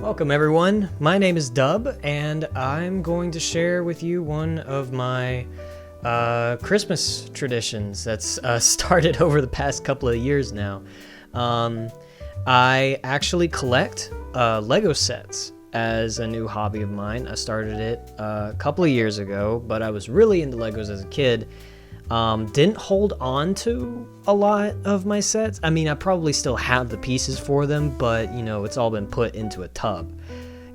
Welcome everyone, my name is Dub, and I'm going to share with you one of my Christmas traditions that's started over the past couple of years now. I actually collect Lego sets as a new hobby of mine. I started it a couple of years ago, but I was really into Legos as a kid. Didn't hold on to a lot of my sets. I mean, I probably still have the pieces for them, but you know, it's all been put into a tub.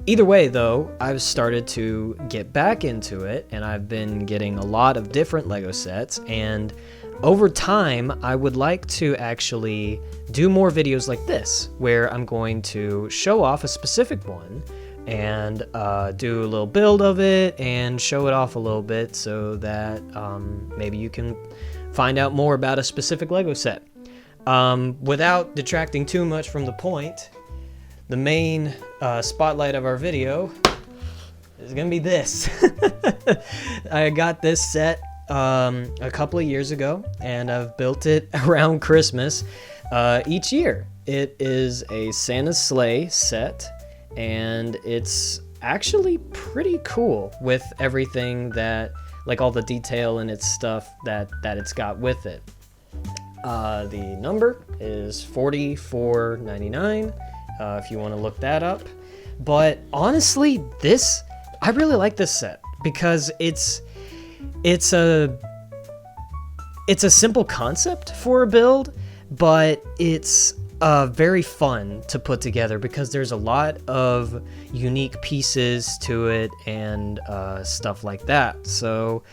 Either way though, I've started to get back into it, and I've been getting a lot of different Lego sets, and over time I would like to actually do more videos like this, where I'm going to show off a specific one and do a little build of it and show it off a little bit so that maybe you can find out more about a specific Lego set. Without detracting too much from the point, the main spotlight of our video is gonna be this. I got this set a couple of years ago, and I've built it around Christmas each year. It is a Santa's Sleigh set, and it's actually pretty cool with everything that, like all the detail and its stuff that it's got with it. The number is 44.99 if you want to look that up. But honestly, I really like this set because it's a simple concept for a build, but it's very fun to put together because there's a lot of unique pieces to it and stuff like that. So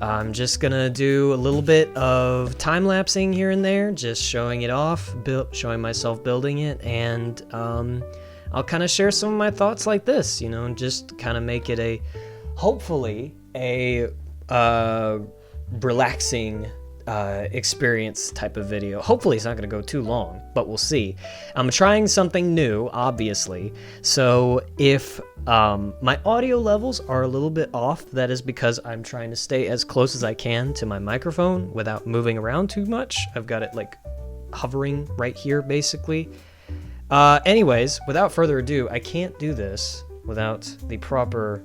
I'm just gonna do a little bit of time-lapsing here and there, just showing it off, showing myself building it, and I'll kind of share some of my thoughts like this, you know, and just kind of make it hopefully a relaxing experience type of video. Hopefully it's not going to go too long, but we'll see. I'm trying something new, obviously, so if my audio levels are a little bit off, that is because I'm trying to stay as close as I can to my microphone without moving around too much. I've got it like hovering right here basically. Anyways, without further ado, I can't do this without the proper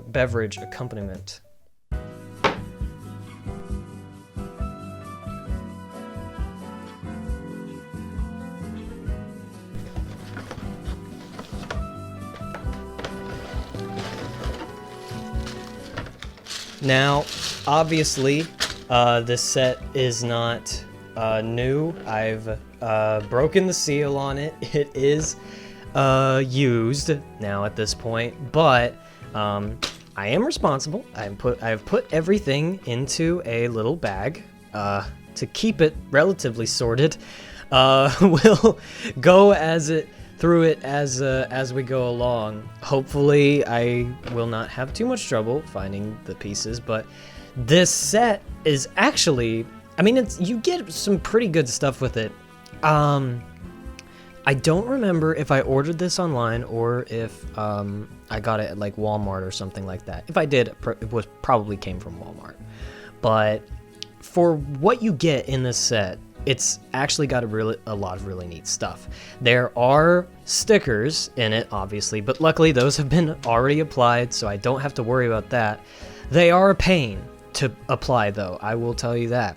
beverage accompaniment. Now, obviously, this set is not new. I've broken the seal on it. It is used now at this point, but I am responsible. I've put everything into a little bag to keep it relatively sorted. We'll go through it as we go along. Hopefully I will not have too much trouble finding the pieces, but this set is actually, I mean, you get some pretty good stuff with it. I don't remember if I ordered this online or if I got it at like Walmart or something like that. If I did, it probably came from Walmart. But for what you get in this set, it's actually got a lot of really neat stuff. There are stickers in it, obviously, but luckily those have been already applied, so I don't have to worry about that. They are a pain to apply, though, I will tell you that.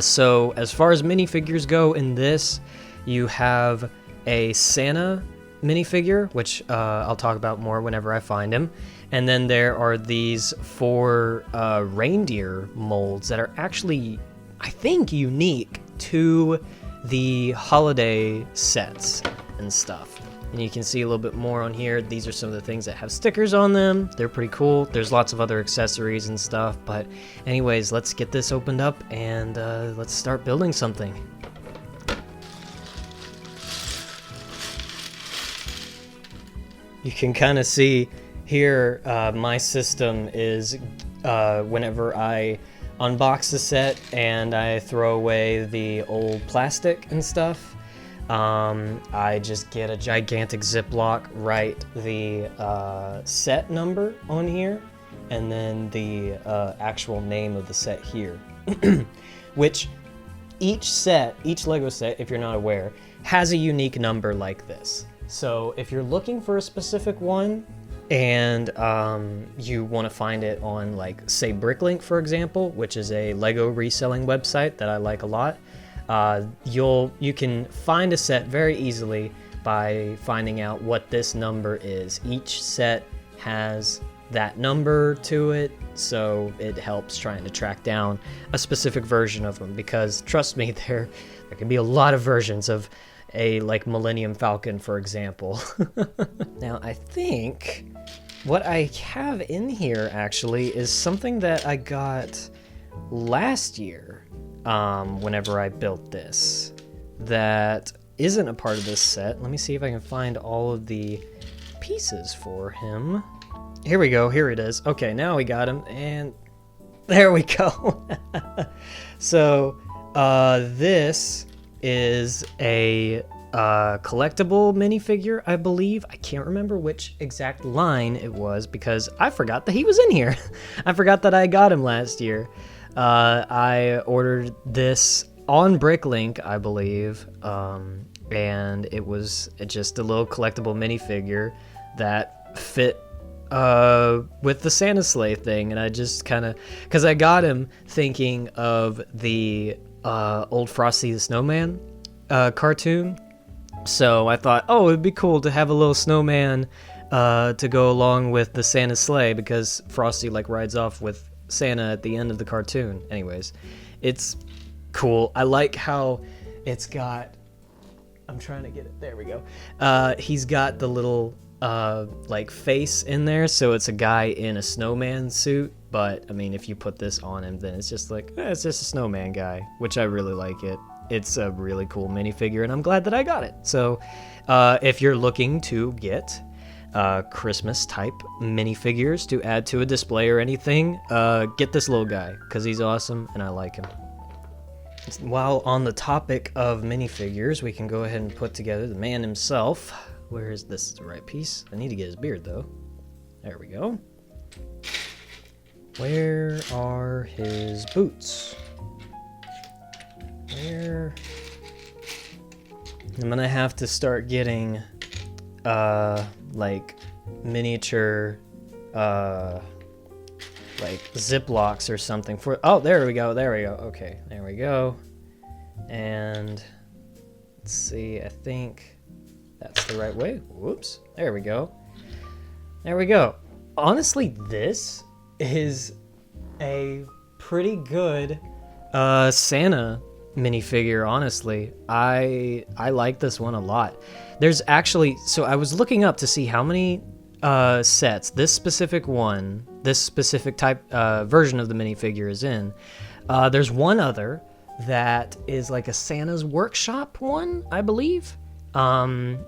So as far as minifigures go in this, you have a Santa minifigure, which I'll talk about more whenever I find him. And then there are these 4 reindeer molds that are actually, I think, unique to the holiday sets and stuff. And you can see a little bit more on here. These are some of the things that have stickers on them. They're pretty cool. There's lots of other accessories and stuff. But anyways, let's get this opened up and let's start building something. You can kind of see here my system is whenever I unbox the set and I throw away the old plastic and stuff, I just get a gigantic Ziploc, write the set number on here, and then the actual name of the set here. Which each Lego set, if you're not aware, has a unique number like this. So if you're looking for a specific one and you want to find it on, like, say, Bricklink, for example, which is a Lego reselling website that I like a lot, you can find a set very easily by finding out what this number is. Each set has that number to it, so it helps trying to track down a specific version of them, because trust me, there can be a lot of versions of a, like, Millennium Falcon, for example. Now, I think what I have in here actually is something that I got last year whenever I built this that isn't a part of this set. Let me see if I can find all of the pieces for him. Here we go. Here it is. Okay, now we got him, and there we go. So this is a collectible minifigure, I believe. I can't remember which exact line it was because I forgot that he was in here. I forgot that I got him last year. I ordered this on Bricklink, I believe, and it was just a little collectible minifigure that fit with the Santa sleigh thing, and I just kind of, because I got him thinking of the old Frosty the Snowman cartoon, so I thought, oh, it'd be cool to have a little snowman to go along with the Santa sleigh, because Frosty, like, rides off with Santa at the end of the cartoon. Anyways, it's cool. I like how it's got, I'm trying to get it, there we go. He's got the little like face in there, so it's a guy in a snowman suit, but I mean, if you put this on him, then it's just like, it's just a snowman guy, which I really like it. It's a really cool minifigure, and I'm glad that I got it. So if you're looking to get Christmas type minifigures to add to a display or anything, get this little guy, because he's awesome and I like him. While on the topic of minifigures, we can go ahead and put together the man himself. Where is this the right piece? I need to get his beard though. There we go. Where are his boots? Where? I'm gonna have to start getting like miniature like Ziplocs or something for, oh, there we go, okay, there we go. And let's see, I think that's the right way. Whoops, there we go. Honestly, this is a pretty good Santa minifigure, honestly. I like this one a lot. There's actually, so I was looking up to see how many sets this specific type version of the minifigure is in. There's one other that is like a Santa's Workshop one, I believe. But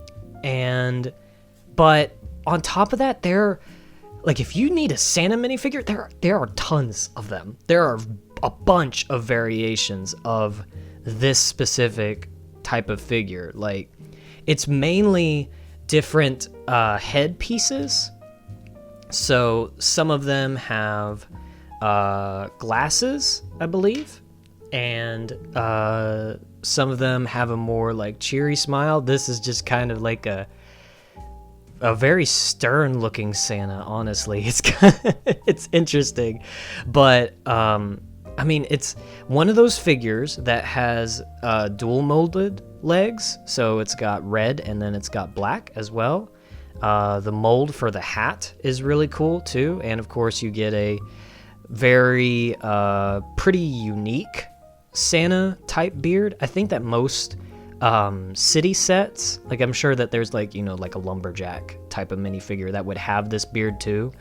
on top of that, like, if you need a Santa minifigure, there are tons of them. There are a bunch of variations of this specific type of figure. Like, it's mainly different head pieces. So some of them have glasses, I believe, and some of them have a more like cheery smile. This is just kind of like a very stern looking Santa, honestly. It's interesting, but I mean, it's one of those figures that has dual molded legs, so it's got red and then it's got black as well. The mold for the hat is really cool too, and of course you get a very pretty unique Santa type beard. I think that most city sets, like, I'm sure that there's, like, you know, like a lumberjack type of minifigure that would have this beard too,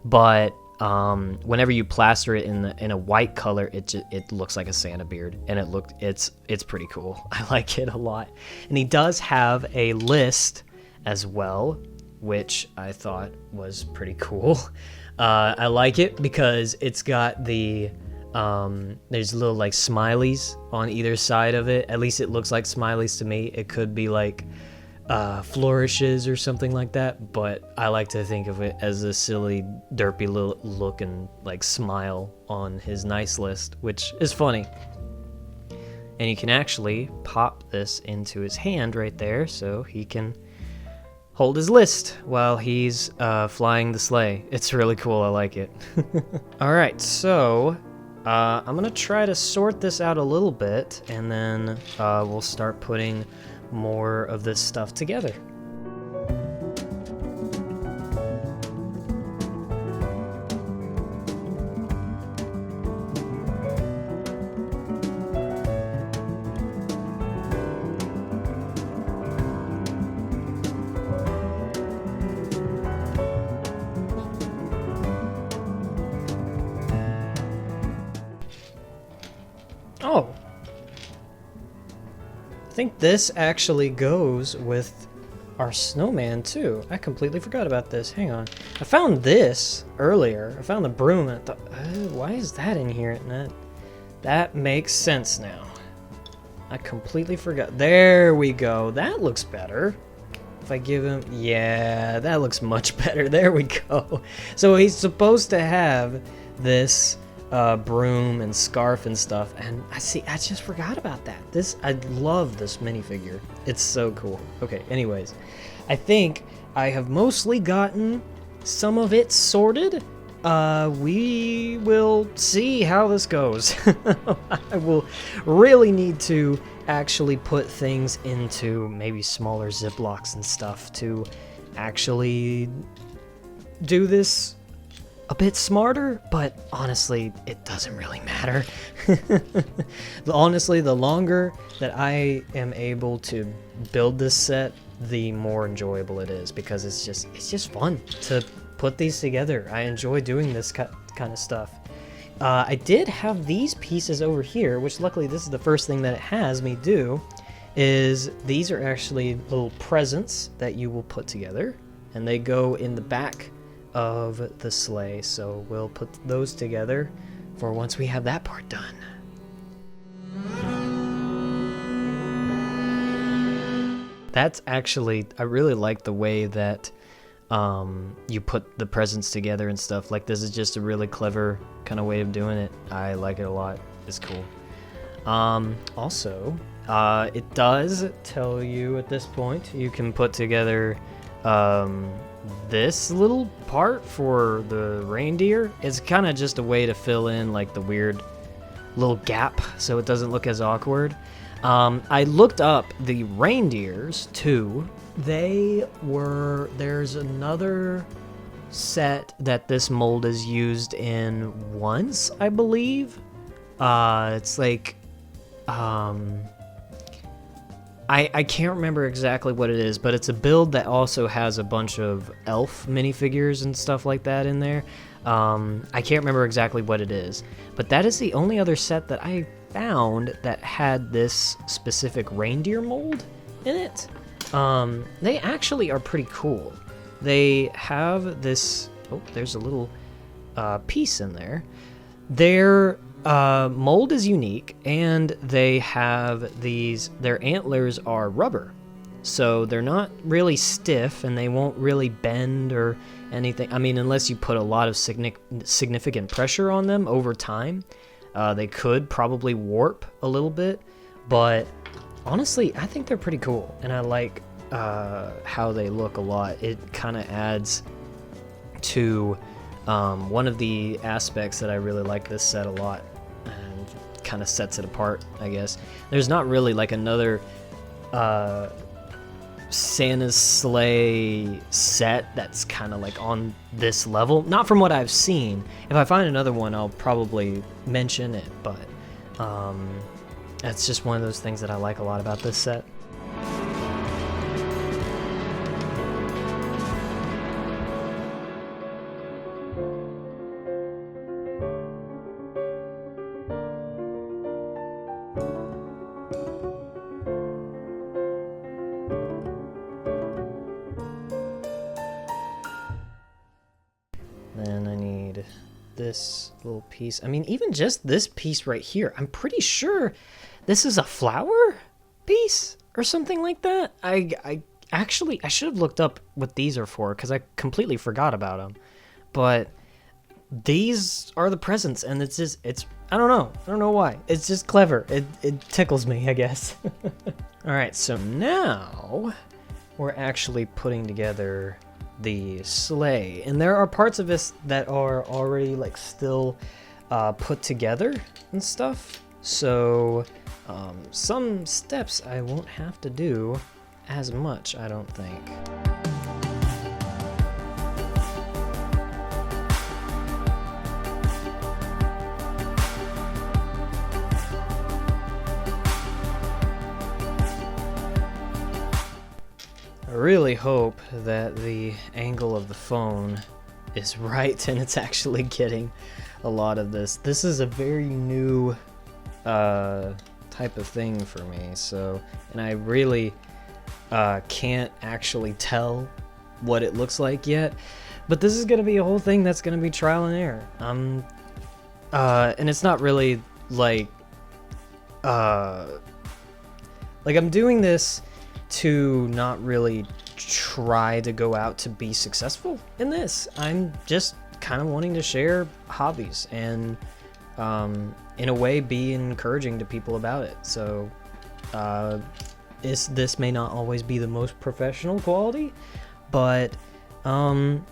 but whenever you plaster it in a white color, it looks like a Santa beard, and it's pretty cool. I like it a lot. And he does have a list as well, which I thought was pretty cool. I like it because it's got the there's little like smileys on either side of it. At least it looks like smileys to me. It could be like flourishes or something like that, but I like to think of it as a silly, derpy little looking like smile on his nice list, which is funny. And you can actually pop this into his hand right there, so he can hold his list while he's flying the sleigh. It's really cool. I like it. All right, so I'm gonna try to sort this out a little bit, and then we'll start putting more of this stuff together. Oh, I think this actually goes with our snowman too. I completely forgot about this. Hang on. I found this earlier. I found the broom and I thought, why is that in here? And that makes sense now. I completely forgot. There we go. That looks better. If I give him, yeah, that looks much better. There we go. So he's supposed to have this broom and scarf and stuff, and I just forgot about that. I love this minifigure. It's so cool. Okay, anyways, I think I have mostly gotten some of it sorted. We will see how this goes. I will really need to actually put things into maybe smaller Ziplocs and stuff to actually do this a bit smarter, but honestly, it doesn't really matter. Honestly, the longer that I am able to build this set, the more enjoyable it is, because it's just fun to put these together. I enjoy doing this kind of stuff. I did have these pieces over here, which luckily this is the first thing that it has me do, is these are actually little presents that you will put together, and they go in the back of the sleigh, so we'll put those together for once we have that part done. That's actually, I really like the way that you put the presents together and stuff. Like, this is just a really clever kind of way of doing it. I like it a lot. It's cool. Also, it does tell you at this point you can put together this little part for the reindeer. It's kind of just a way to fill in like the weird little gap so it doesn't look as awkward. I looked up the reindeers too. There's another set that this mold is used in once, I believe. It's like I can't remember exactly what it is, but it's a build that also has a bunch of elf minifigures and stuff like that in there. I can't remember exactly what it is, but that is the only other set that I found that had this specific reindeer mold in it. They actually are pretty cool. They have this, oh, there's a little piece in there. Their mold is unique, and they have their antlers are rubber, so they're not really stiff and they won't really bend or anything. I mean, unless you put a lot of significant pressure on them over time, they could probably warp a little bit, but honestly, I think they're pretty cool, and I like how they look a lot. It kind of adds to one of the aspects that I really like this set a lot, and kind of sets it apart, I guess. There's not really like another Santa's sleigh set that's kind of like on this level. Not from what I've seen. If I find another one, I'll probably mention it, but that's just one of those things that I like a lot about this set. Then I need this little piece. I mean, even just this piece right here, I'm pretty sure this is a flower piece or something like that. I should have looked up what these are for, because I completely forgot about them. But these are the presents, and it's I don't know why. It's just clever. It tickles me, I guess. All right, so now we're actually putting together the sleigh. And there are parts of this that are already like still put together and stuff. So some steps I won't have to do as much, I don't think. I really hope that the angle of the phone is right and it's actually getting a lot of this. This is a very new type of thing for me, so, and I really can't actually tell what it looks like yet, but this is gonna be a whole thing that's gonna be trial and error. And it's not really like I'm doing this to not really try to go out to be successful in this. I'm just kind of wanting to share hobbies and in a way be encouraging to people about it. So this may not always be the most professional quality, but the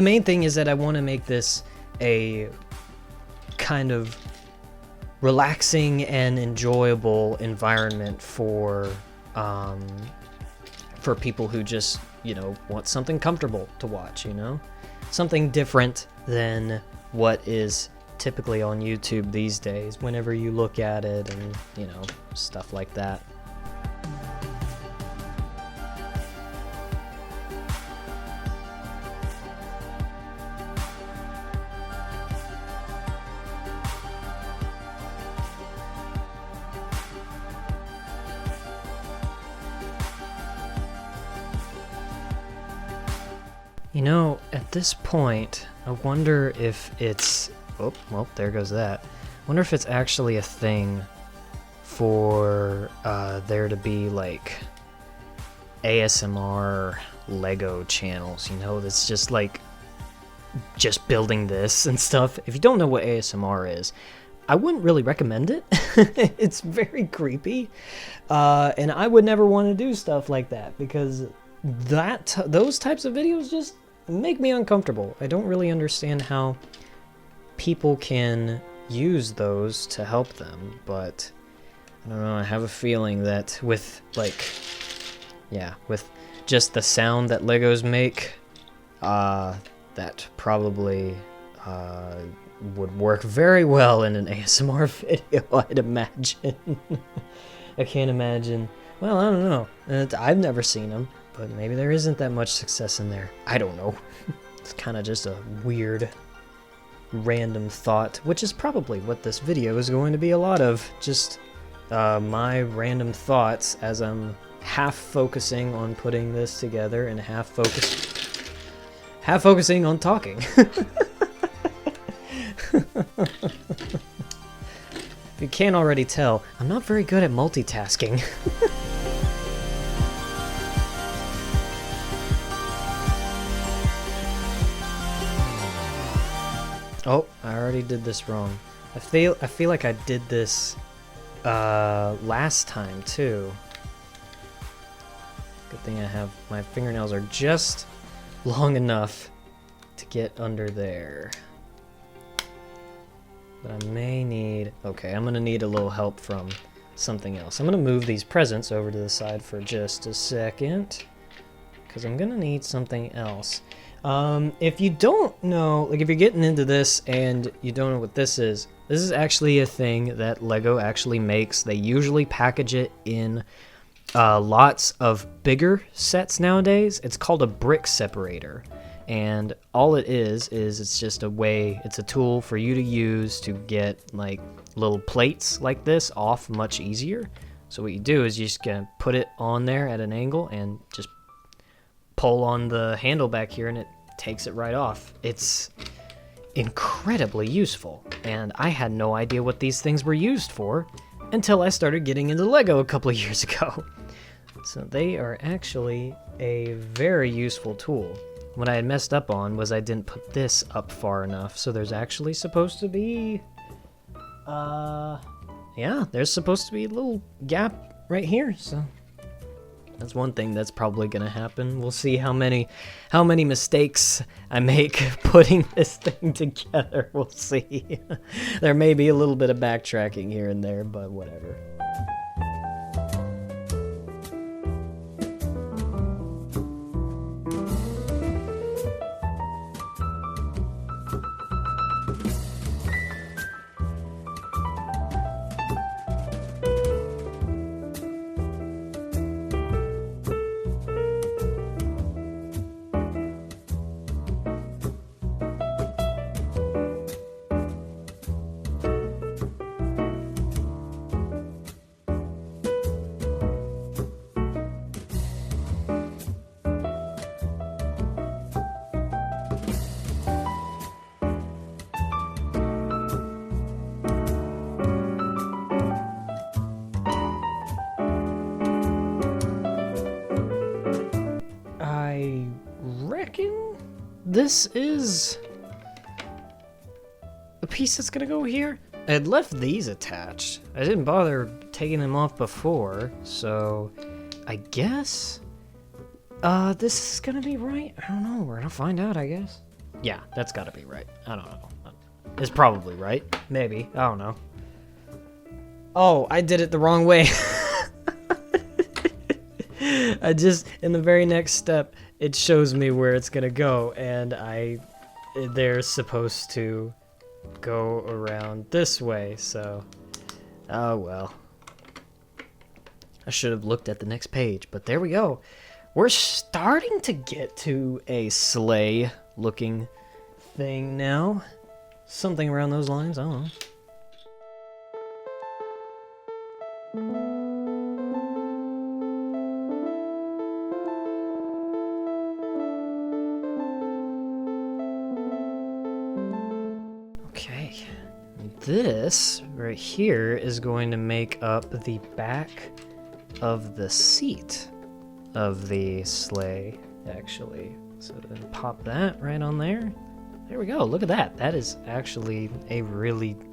main thing is that I want to make this a kind of relaxing and enjoyable environment for people who just, you know, want something comfortable to watch, you know? Something different than what is typically on YouTube these days whenever you look at it and, you know, stuff like that. You know, at this point, I wonder if it's... Oh, well, there goes that. I wonder if it's actually a thing for there to be, like, ASMR Lego channels, you know, that's just, like, just building this and stuff. If you don't know what ASMR is, I wouldn't really recommend it. It's very creepy, and I would never want to do stuff like that, because those types of videos just make me uncomfortable. I don't really understand how people can use those to help them, but I don't know, I have a feeling that with, like, yeah, with just the sound that Legos make, that probably would work very well in an ASMR video, I'd imagine. I can't imagine. Well, I don't know. I've never seen them, but maybe there isn't that much success in there. I don't know. It's kind of just a weird, random thought, which is probably what this video is going to be a lot of. Just my random thoughts as I'm half focusing on putting this together and half focusing on talking. If you can't already tell, I'm not very good at multitasking. Oh, I already did this wrong. I feel like I did this last time too. Good thing I have my fingernails are just long enough to get under there. But I may need... Okay, I'm gonna need a little help from something else. I'm gonna move these presents over to the side for just a second, because I'm gonna need something else. If you don't know, like if you're getting into this and you don't know what this is actually a thing that Lego actually makes. They usually package it in lots of bigger sets nowadays. It's called a brick separator. And all it is it's just a way, it's a tool for you to use to get like little plates like this off much easier. So what you do is you just gonna put it on there at an angle and just pull on the handle back here and it takes it right off. It's incredibly useful, and I had no idea what these things were used for until I started getting into Lego a couple of years ago. So they are actually a very useful tool. What I had messed up on was I didn't put this up far enough, so there's actually supposed to be yeah, there's supposed to be a little gap right here, so That's one thing that's probably gonna happen. We'll see how many mistakes I make putting this thing together. We'll see. There may be a little bit of backtracking here and there, but whatever. I reckon this is a piece that's gonna go here. I had left these attached. I didn't bother taking them off before, so I guess this is gonna be right. I don't know. We're gonna find out, I guess. Yeah, that's gotta be right. I don't know. It's probably right. Maybe. I don't know. Oh, I did it the wrong way. I just, in the very next step, it shows me where it's gonna go, and they're supposed to go around this way, so, oh well. I should have looked at the next page, but there we go. We're starting to get to a sleigh looking thing now. Something around those lines, I don't know. Okay, this right here is going to make up the back of the seat of the sleigh, actually. So then pop that right on there. There we go, look at that. That is actually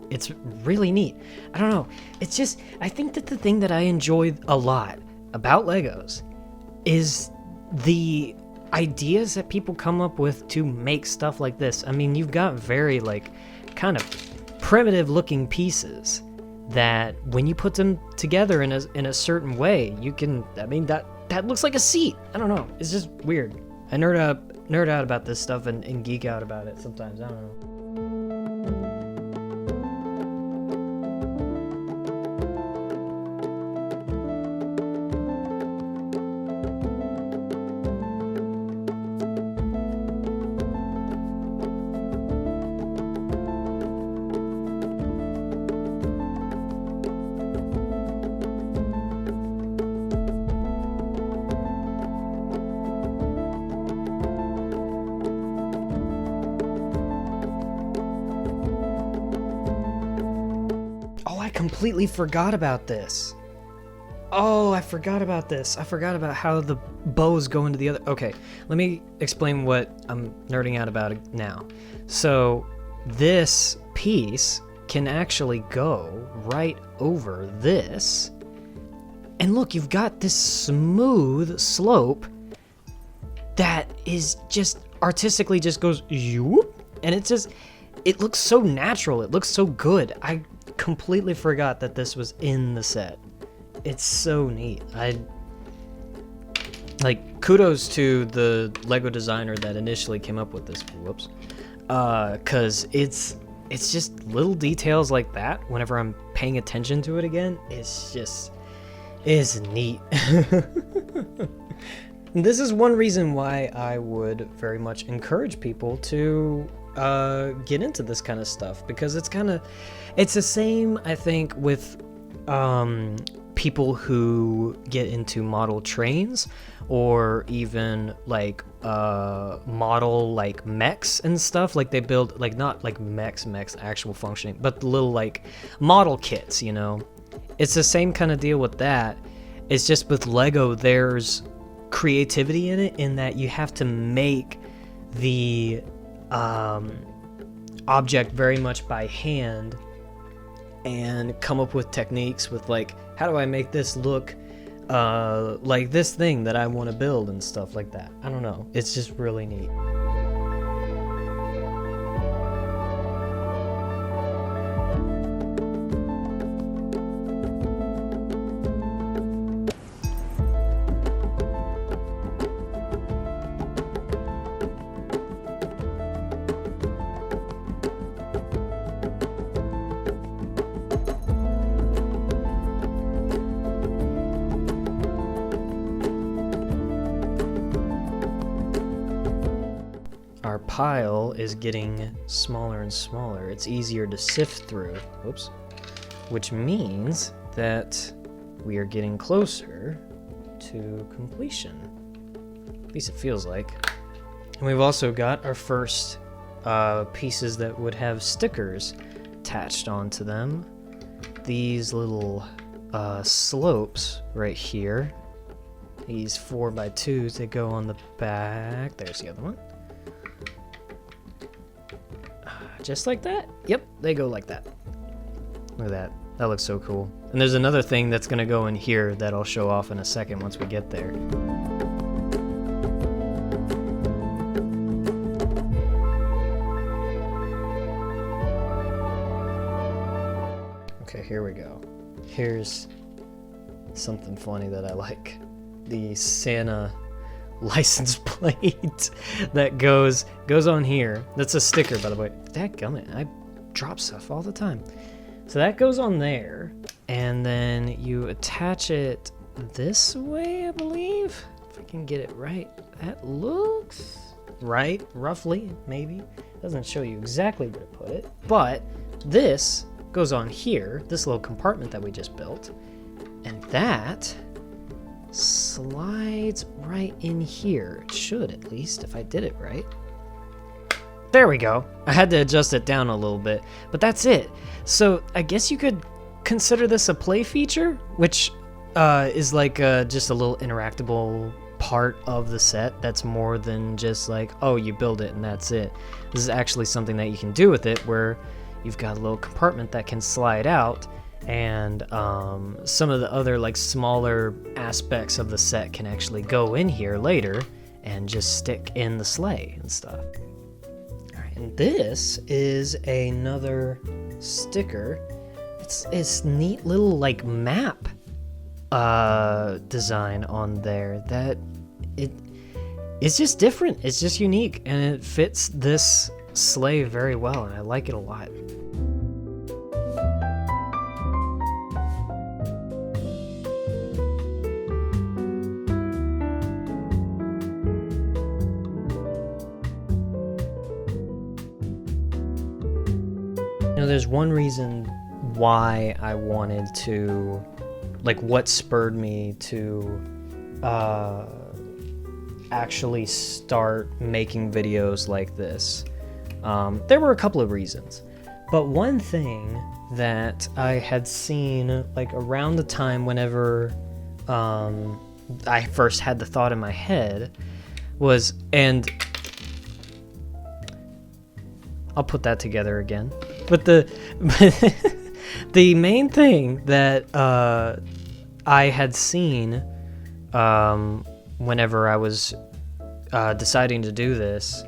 it's really neat. I don't know, it's just, I think that the thing that I enjoy a lot about Legos is the ideas that people come up with to make stuff like this. I mean, you've got very, like, kind of primitive looking pieces that when you put them together in a certain way, you can, I mean, that looks like a seat. I don't know, it's just weird. I nerd out about this stuff and geek out about it sometimes. I don't know. I completely forgot about this. Oh, I forgot about this. I forgot about how the bows go into the other. Okay, let me explain what I'm nerding out about now. So this piece can actually go right over this. And look, you've got this smooth slope that is just artistically just goes zoop, and it looks so natural. It looks so good. I completely forgot that this was in the set. It's so neat. Kudos to the Lego designer that initially came up with this. Whoops. Cause it's just little details like that. Whenever I'm paying attention to it again, it's neat. This is one reason why I would very much encourage people to get into this kind of stuff, because it's the same, I think, with people who get into model trains, or even like model like mechs and stuff. Like they build, like, not like mechs actual functioning, but the little like model kits, you know. It's the same kind of deal with that. It's just with Lego, there's creativity in it, in that you have to make the object very much by hand and come up with techniques with, like, how do I make this look like this thing that I want to build and stuff like that. I don't know. It's just really neat. Our pile is getting smaller and smaller. It's easier to sift through. Whoops. Which means that we are getting closer to completion. At least it feels like. And we've also got our first pieces that would have stickers attached onto them. These little slopes right here. These 4x2s, they go on the back. There's the other one. Just like that? Yep, they go like that. Look at that. That looks so cool. And there's another thing that's going to go in here that I'll show off in a second once we get there. Okay, here we go. Here's something funny that I like. The Santa license plate that goes on here. That's a sticker, by the way. Dadgummit, I drop stuff all the time. So that goes on there, and then you attach it this way, I believe. If I can get it right. That looks right, roughly, maybe. Doesn't show you exactly where to put it, but this goes on here, this little compartment that we just built, and that slides right in here. It should, at least, if I did it right. There we go. I had to adjust it down a little bit, but that's it. So I guess you could consider this a play feature, which is like just a little interactable part of the set that's more than just like, oh, you build it and that's it. This is actually something that you can do with it, where you've got a little compartment that can slide out, and some of the other like smaller aspects of the set can actually go in here later and just stick in the sleigh and stuff. All right, and this is another sticker. It's neat little like map design on there that it's just different. It's just unique, and it fits this sleigh very well, and I like it a lot. You know, there's one reason why I wanted to, like, what spurred me to actually start making videos like this. There were a couple of reasons, but one thing that I had seen, like, around the time whenever I first had the thought in my head was, and I'll put that together again. But the main thing that I had seen whenever I was deciding to do this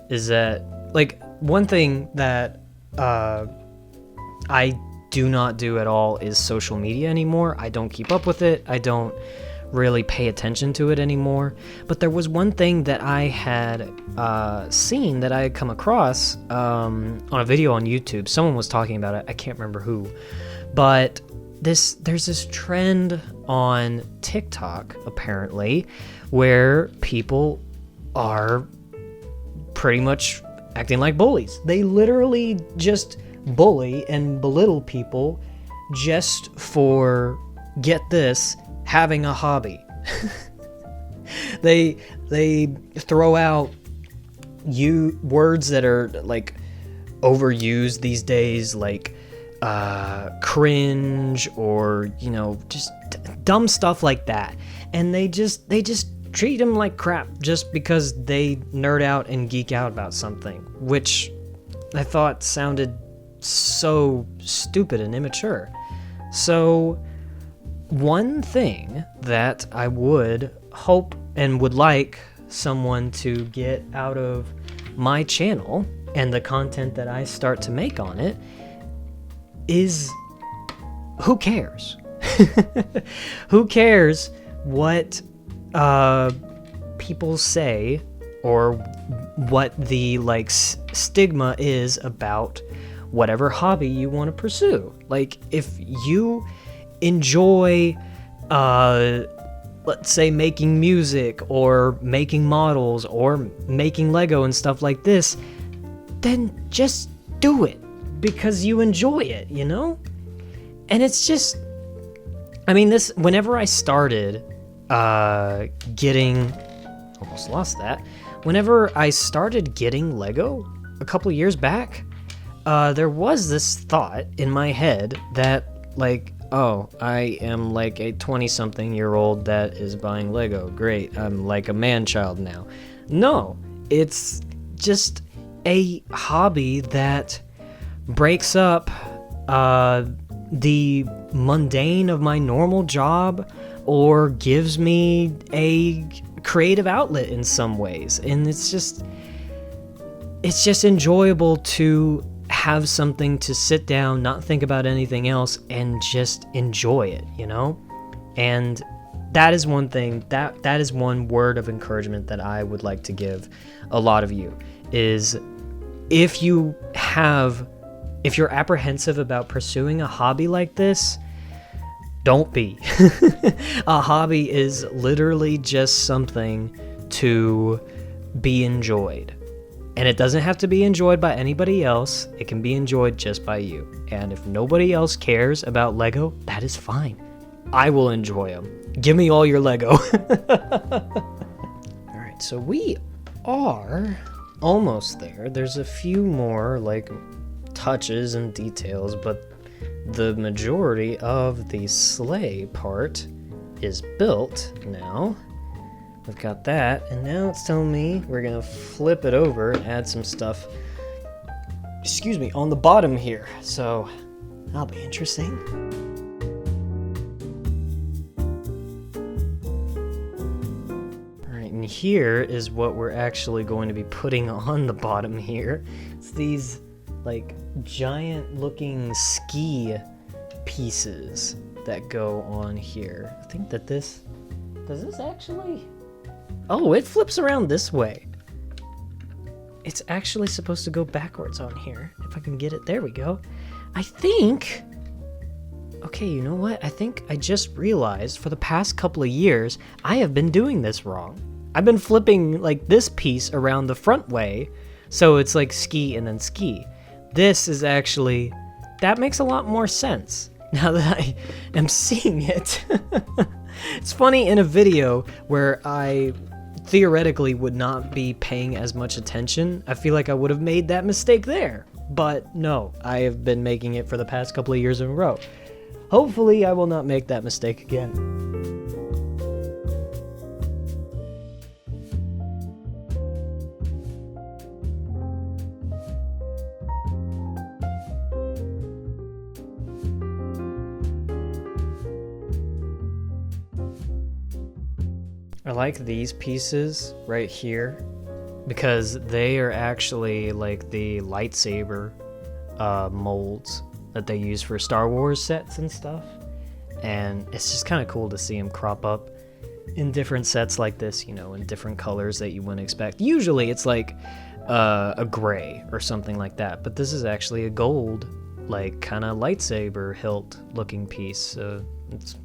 is that, like, one thing that I do not do at all is social media anymore. I don't keep up with it. I don't really pay attention to it anymore. But there was one thing that I had seen, that I had come across on a video on YouTube. Someone was talking about it. I can't remember who. But there's this trend on TikTok, apparently, where people are pretty much acting like bullies. They literally just bully and belittle people just for, get this, having a hobby. They throw out words that are like overused these days, like cringe, or, you know, just dumb stuff like that, and they just treat them like crap just because they nerd out and geek out about something, which I thought sounded so stupid and immature. So one thing that I would hope and would like someone to get out of my channel and the content that I start to make on it is, who cares? Who cares what people say or what the stigma is about whatever hobby you want to pursue? Like, if you enjoy let's say making music or making models or making Lego and stuff like this, then just do it because you enjoy it, you know? And it's just, I mean, this, whenever I started getting, almost lost that, whenever I started getting Lego a couple years back, there was this thought in my head that, like, oh, I am like a 20-something-year-old that is buying Lego. Great, I'm like a man-child now. No, it's just a hobby that breaks up the mundane of my normal job or gives me a creative outlet in some ways. And it's just enjoyable to have something to sit down, not think about anything else, and just enjoy it, you know? And that is one thing, that is one word of encouragement that I would like to give a lot of you, is if you're apprehensive about pursuing a hobby like this, don't be. A hobby is literally just something to be enjoyed. And it doesn't have to be enjoyed by anybody else. It can be enjoyed just by you. And if nobody else cares about Lego, that is fine. I will enjoy them. Give me all your Lego. Alright, so we are almost there. There's a few more, touches and details, but the majority of the sleigh part is built now. We've got that, and now it's telling me we're gonna flip it over and add some stuff, on the bottom here, so that'll be interesting. Alright, and here is what we're actually going to be putting on the bottom here. It's these, giant looking ski pieces that go on here. I think that does this actually... Oh, it flips around this way. It's actually supposed to go backwards on here. If I can get it, there we go. I think... Okay, you know what? I think I just realized for the past couple of years, I have been doing this wrong. I've been flipping, this piece around the front way, so it's ski and then ski. This is actually... That makes a lot more sense now that I am seeing it. It's funny, in a video where I theoretically would not be paying as much attention, I feel like I would have made that mistake there. But no, I have been making it for the past couple of years in a row. Hopefully I will not make that mistake again. I like these pieces right here because they are actually the lightsaber molds that they use for Star Wars sets and stuff, and it's just kind of cool to see them crop up in different sets like this, in different colors that you wouldn't expect. Usually it's a gray or something like that, but this is actually a gold, kind of lightsaber hilt looking piece, so it's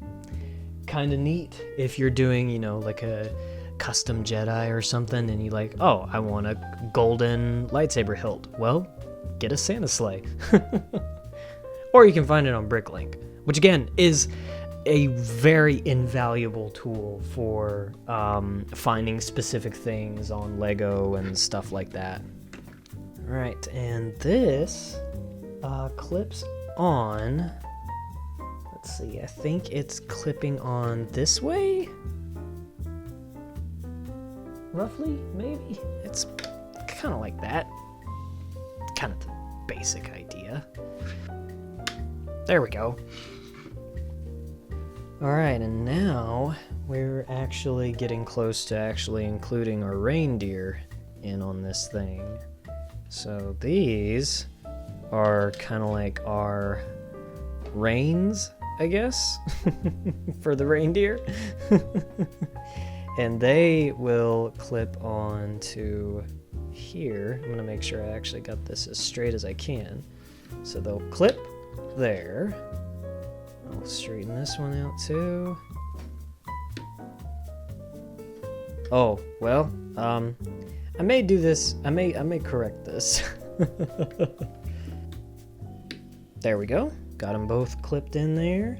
kind of neat if you're doing, a custom Jedi or something, and you oh, I want a golden lightsaber hilt. Well, get a Santa sleigh. Or you can find it on Bricklink, which again is a very invaluable tool for finding specific things on Lego and stuff like that. All right, and this clips on... Let's see, I think it's clipping on this way? Roughly, maybe? It's kind of like that. Kind of the basic idea. There we go. Alright, and now we're actually getting close to actually including our reindeer in on this thing. So these are kind of like our reins, I guess, for the reindeer. And they will clip on to here. I'm gonna make sure I actually got this as straight as I can. So they'll clip there. I'll straighten this one out too. Oh, well, I may do this, I may correct this. There we go. Got them both clipped in there.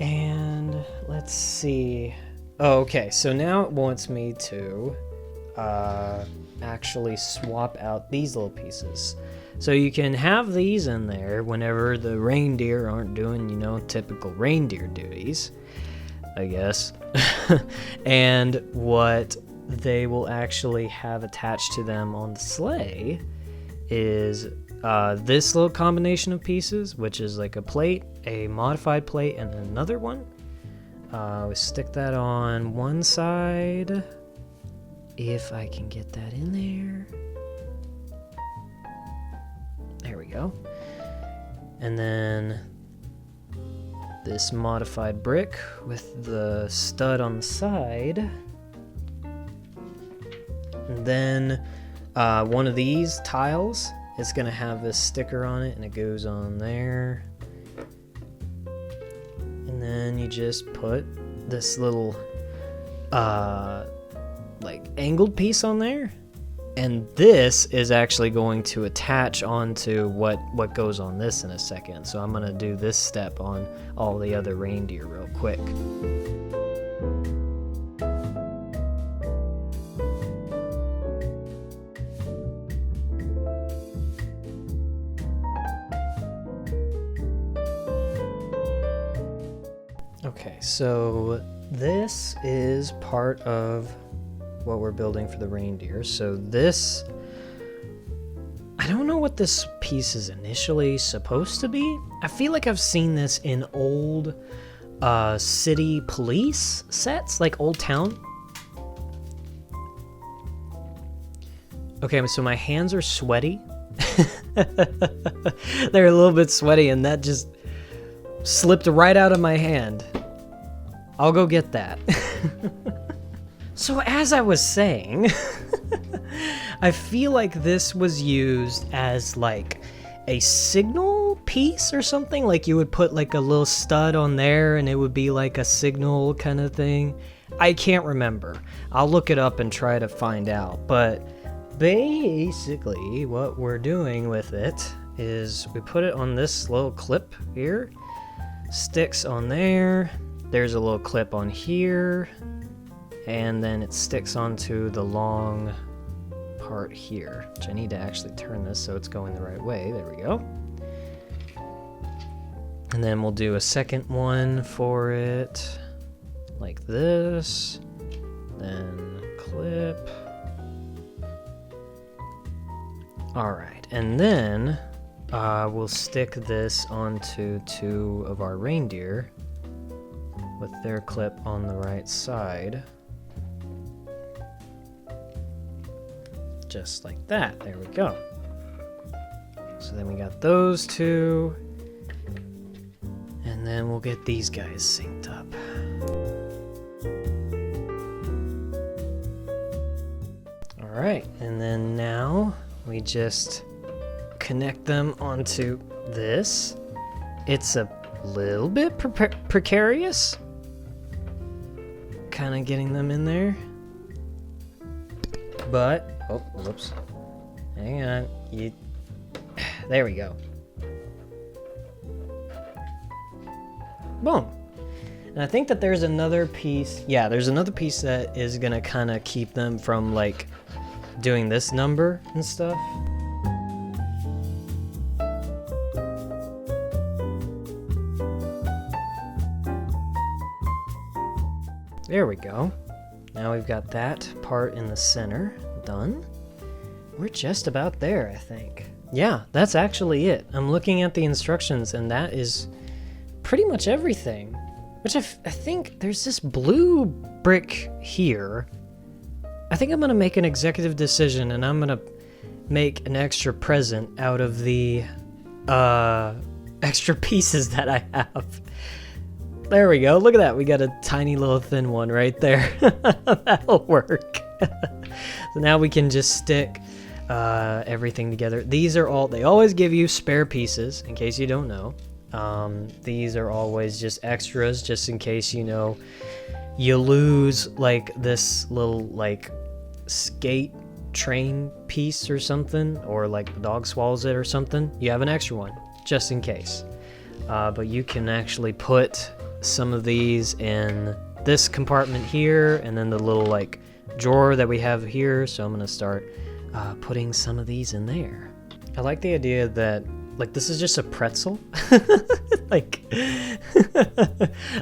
And let's see. Oh, okay, so now it wants me to actually swap out these little pieces. So you can have these in there whenever the reindeer aren't doing, you know, typical reindeer duties, I guess. And what they will actually have attached to them on the sleigh is this little combination of pieces, which is like a plate, a modified plate, and another one. We stick that on one side, if I can get that in there. There we go. And then this modified brick with the stud on the side. And then one of these tiles is going to have this sticker on it, and it goes on there. And then you just put this little like angled piece on there. And this is actually going to attach onto what goes on this in a second. So I'm going to do this step on all the other reindeer real quick. Okay, so this is part of what we're building for the reindeer. So this, I don't know what this piece is initially supposed to be. I feel like I've seen this in old city police sets, like Old Town. Okay, so my hands are sweaty. They're a little bit sweaty, and that just slipped right out of my hand. I'll go get that. So as I was saying, I feel like this was used as like a signal piece or something. Like you would put like a little stud on there and it would be like a signal kind of thing. I can't remember. I'll look it up and try to find out. But basically what we're doing with it is we put it on this little clip here. Sticks on there. There's a little clip on here. And then it sticks onto the long part here, which I need to actually turn this so it's going the right way. There we go. And then we'll do a second one for it, like this. Then clip. All right, and then we'll stick this onto two of our reindeer with their clip on the right side. Just like that. There we go. So then we got those two. And then we'll get these guys synced up. Alright, and then now we just connect them onto this. It's a little bit precarious. Kind of getting them in there. But oh, whoops. Hang on. There we go. Boom. And I think that there's another piece. Yeah, there's another piece that is gonna kind of keep them from like doing this number and stuff. There we go. Now we've got that part in the center done. We're just about there, I think. Yeah, that's actually it. I'm looking at the instructions and that is pretty much everything. which I think there's this blue brick here. I think I'm going to make an executive decision, and I'm going to make an extra present out of the extra pieces that I have. There we go. Look at that. We got a tiny little thin one right there. That'll work. So now we can just stick everything together. These are all, they always give you spare pieces, in case you don't know. These are always just extras, just in case, you know, you lose like this little like skate train piece or something, or like the dog swallows it or something. You have an extra one, just in case. But you can actually put some of these in this compartment here, and then the little like drawer that we have here. So I'm gonna start putting some of these in there. I like the idea that like this is just a pretzel. Like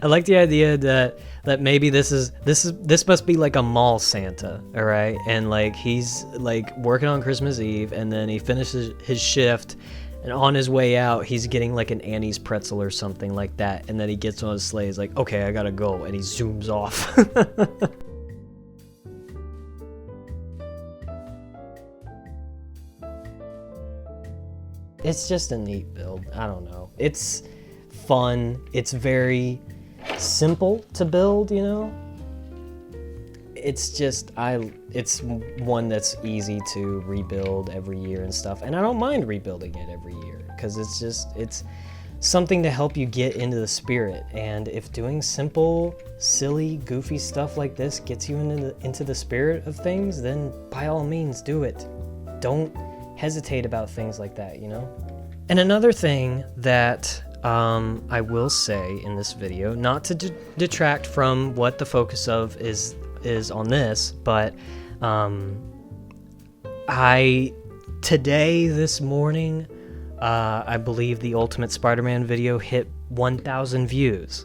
I like the idea that maybe this must be like a mall Santa, all right? And like he's like working on Christmas Eve, and then he finishes his shift, and on his way out he's getting like an Annie's pretzel or something like that, and then he gets on his sleigh. He's like, okay, I gotta go, and he zooms off. It's just a neat build. I don't know. It's fun. It's very simple to build, you know? It's just, it's one that's easy to rebuild every year and stuff. And I don't mind rebuilding it every year, because it's something to help you get into the spirit. And if doing simple, silly, goofy stuff like this gets you into the spirit of things, then by all means do it. Don't hesitate about things like that, you know? And another thing that I will say in this video, not to detract from what the focus of is on this, but this morning, I believe the Ultimate Spider-Man video hit 1,000 views.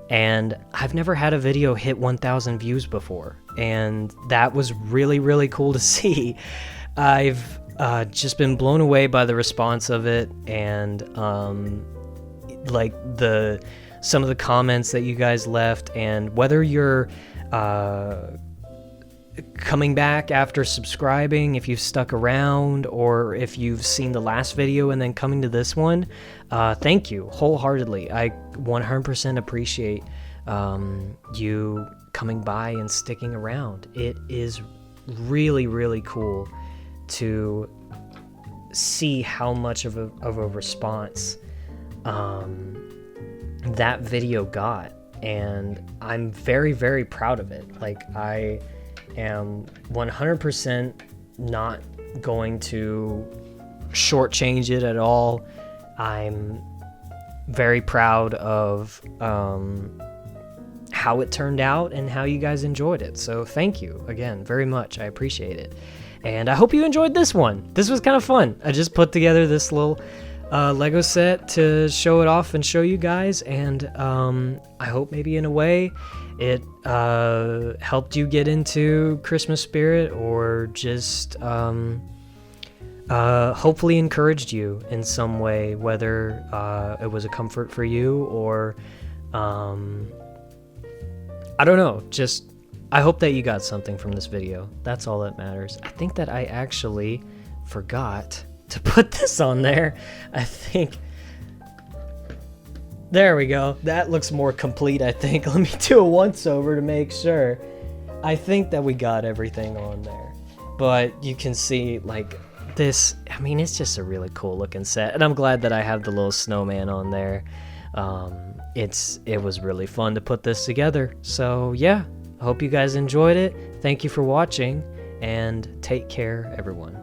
And I've never had a video hit 1,000 views before, and that was really, really cool to see. I've just been blown away by the response of it, and like some of the comments that you guys left, and whether you're coming back after subscribing, if you've stuck around, or if you've seen the last video and then coming to this one, thank you wholeheartedly. I 100% appreciate you coming by and sticking around. It is really, really cool to see how much of a response that video got, and I'm very, very proud of it. Like, I am 100% not going to shortchange it at all. I'm very proud of how it turned out and how you guys enjoyed it. So thank you again very much. I appreciate it. And I hope you enjoyed this one. This was kind of fun. I just put together this little Lego set to show it off and show you guys. And I hope maybe in a way it helped you get into Christmas spirit, or just hopefully encouraged you in some way, whether it was a comfort for you, or I don't know, just I hope that you got something from this video. That's all that matters. I think that I actually forgot to put this on there. I think, there we go. That looks more complete, I think. Let me do a once over to make sure. I think that we got everything on there. But you can see, like, this, I mean, it's just a really cool looking set. And I'm glad that I have the little snowman on there. It was really fun to put this together. So yeah, I hope you guys enjoyed it. Thank you for watching, and take care, everyone.